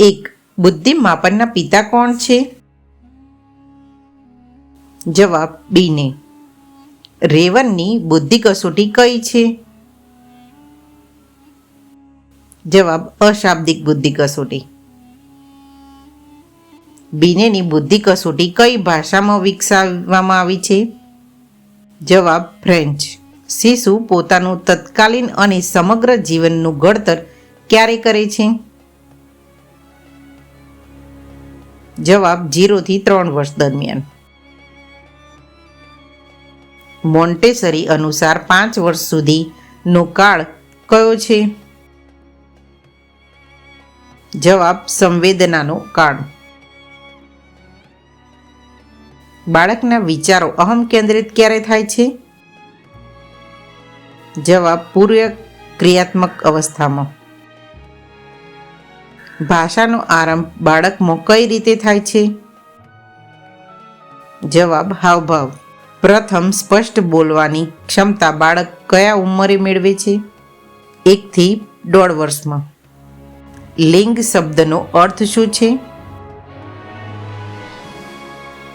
એક. બુદ્ધિ માપનના પિતા કોણ છે? જવાબ બીને. રેવનની બુદ્ધિ કસોટી કઈ છે? જવાબ અશાબ્દિક બુદ્ધિ કસોટી. બીનેની બુદ્ધિ કસોટી કઈ ભાષામાં વિકસાવવામાં આવી છે? જવાબ ફ્રેન્ચ. શિશુ પોતાનું તત્કાલીન અને સમગ્ર જીવનનું ઘડતર ક્યારે કરે છે? જવાબ 0 થી 3 વર્ષ દરમિયાન. મોન્ટેસરી અનુસાર 5 વર્ષ સુધીનો કાળ કયો છે? જવાબ સંવેદનાનો કાળ. બાળકના વિચારો અહમ કેન્દ્રિત ક્યારે થાય છે? જવાબ પૂર્વ ક્રિયાત્મક અવસ્થામાં. ભાષાનો આરંભ બાળકમાં કઈ રીતે થાય છે? જવાબ હાવભાવ. પ્રથમ સ્પષ્ટ બોલવાની ક્ષમતા બાળક કયા ઉંમરે મેળવે છે? 1 થી 1.5 વર્ષમાં. લિંગ શબ્દનો અર્થ શું છે?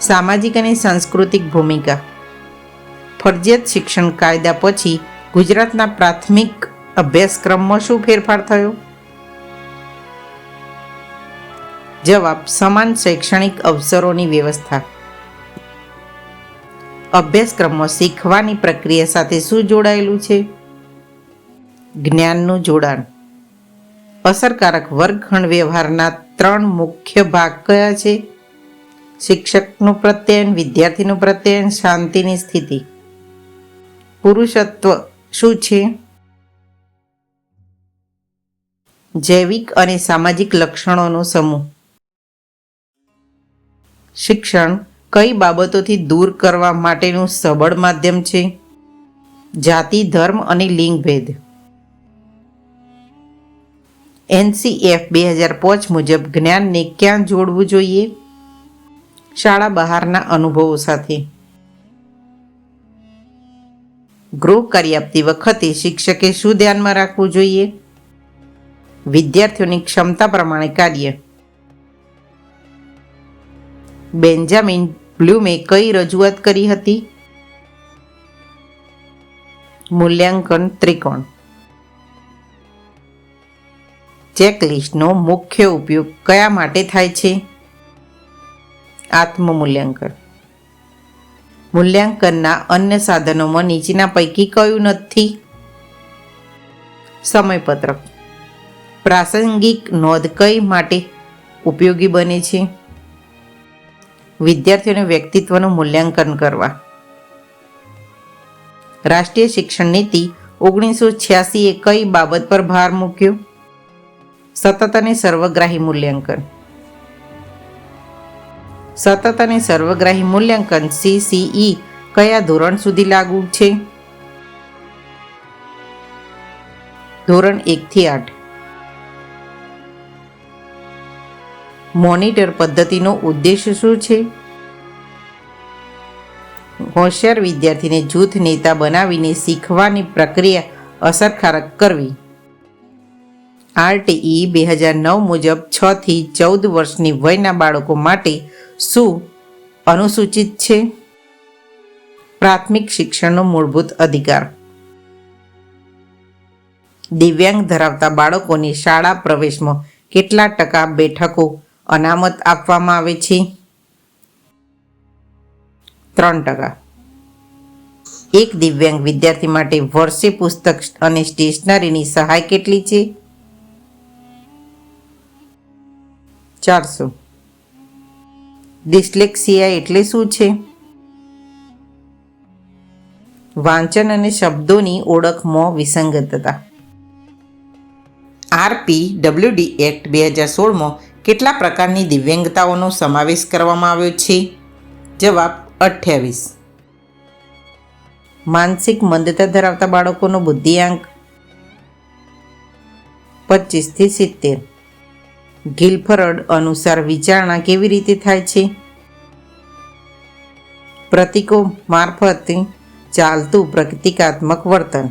સામાજિક અને સાંસ્કૃતિક ભૂમિકા. ફરજિયાત શિક્ષણ કાયદા પછી ગુજરાતના પ્રાથમિક અભ્યાસક્રમમાં શું ફેરફાર થયો? જવાબ સમાન શૈક્ષણિક અવસરોની વ્યવસ્થા. અભ્યાસક્રમમાં શીખવાની પ્રક્રિયા સાથે શું જોડાયેલું છે? જ્ઞાનનું જોડાણ. અસરકારક વર્ગખંડ વ્યવહારના 3 મુખ્ય ભાગ કયા છે? શિક્ષકનું પ્રત્યયન, વિદ્યાર્થીનું પ્રત્યયન, શાંતિની સ્થિતિ. પુરુષત્વ શું છે? જૈવિક અને સામાજિક લક્ષણોનો સમૂહ. શિક્ષણ કઈ બાબતોથી દૂર કરવા માટેનું સબળ માધ્યમ છે? જાતિ, ધર્મ અને લિંગ ભેદ. NCF 2005 મુજબ જ્ઞાનને ક્યાં જોડવું જોઈએ? શાળા બહારના અનુભવો સાથે. ગૃહ કાર્ય આપતી વખતે શિક્ષકે શું ધ્યાનમાં રાખવું જોઈએ? વિદ્યાર્થીઓની ક્ષમતા પ્રમાણે કાર્ય. બેન્જામિન બ્લૂમે કઈ રજૂઆત કરી હતી? મૂલ્યાંકન ત્રિકોણ. ચેકલિસ્ટનો મુખ્ય ઉપયોગ કયા માટે થાય છે? આત્મમૂલ્યાંકન. મૂલ્યાંકનના અન્ય સાધનોમાં નીચેના પૈકી કયું નથી? સમયપત્રક. પ્રાસંગિક નોંધ કઈ માટે ઉપયોગી બને છે? વિદ્યાર્થીઓના વ્યક્તિત્વનું મૂલ્યાંકન કરવા. રાષ્ટ્રીય શિક્ષણ નીતિ 1986 એ કઈ બાબત પર ભાર મૂક્યો? સતત અને સર્વગ્રાહી મૂલ્યાંકન. સતત અને સર્વગ્રાહી મૂલ્યાંકન CCE કયા ધોરણ સુધી લાગુ છે? ધોરણ 1 થી 8. મોનિટર પદ્ધતિનો ઉદ્દેશ શું છે? હોશિયાર વિદ્યાર્થીને જૂથ નેતા બનાવીને શીખવાની પ્રક્રિયા અસરકારક કરવી. RTE 2009 મુજબ 6 થી 14 વર્ષની વયના બાળકો માટે શું અનુસૂચિત છે? પ્રાથમિક શિક્ષણનો મૂળભૂત અધિકાર. દિવ્યાંગ ધરાવતા બાળકોને શાળા પ્રવેશમાં કેટલા ટકા બેઠકો અનામત આપવામાં આવે છે? 3%. એક દિવ્યાંગ વિદ્યાર્થી માટે વર્ષે પુસ્તક અને સ્ટેશનરીની સહાય કેટલી છે? 400. ડિસ્લેક્સિયા એટલે શું છે? વાંચન અને શબ્દોની ઓળખમાં વિસંગતતા. RPWD એક્ટ 2016માં કેટલા પ્રકારની દિવ્યાંગતાઓનો સમાવેશ કરવામાં આવ્યો છે? જવાબ 28. માનસિક મંદતા ધરાવતા બાળકોનો બુદ્ધિઆંક 25 થી 70. ગિલફર્ડ અનુસાર વિચારણા કેવી રીતે થાય છે? પ્રતીકો મારફતે ચાલતું પ્રતીકાત્મક વર્તન.